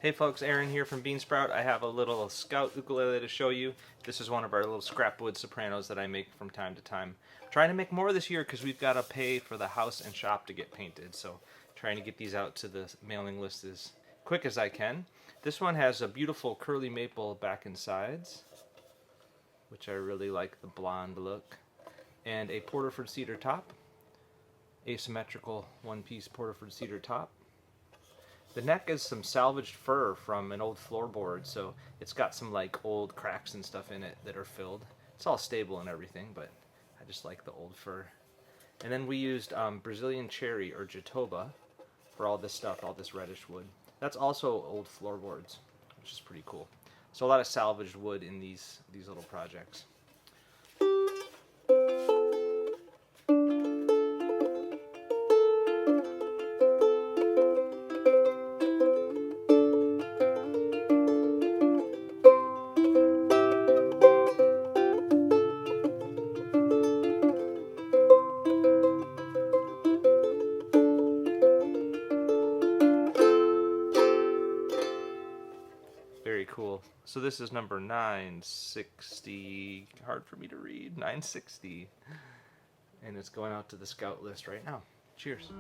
Hey folks, Aaron here from Beansprout. I have a little Scout ukulele to show you. This is one of our little scrap wood sopranos that I make from time to time. I'm trying to make more this year because we've got to pay for the house and shop to get painted. So trying to get these out to the mailing list as quick as I can. This one has a beautiful curly maple back and sides, which I really like the blonde look, and a Porterford cedar top, asymmetrical one-piece Porterford cedar top. The neck is some salvaged fur from an old floorboard, so it's got some like old cracks and stuff in it that are filled. It's all stable and everything, but I just like the old fur. And then we used Brazilian cherry or jatoba for all this stuff, all this reddish wood. That's also old floorboards, which is pretty cool. So a lot of salvaged wood in these little projects. Very cool. So this is number 960, hard for me to read, 960. And it's going out to the Scout list right now. Cheers.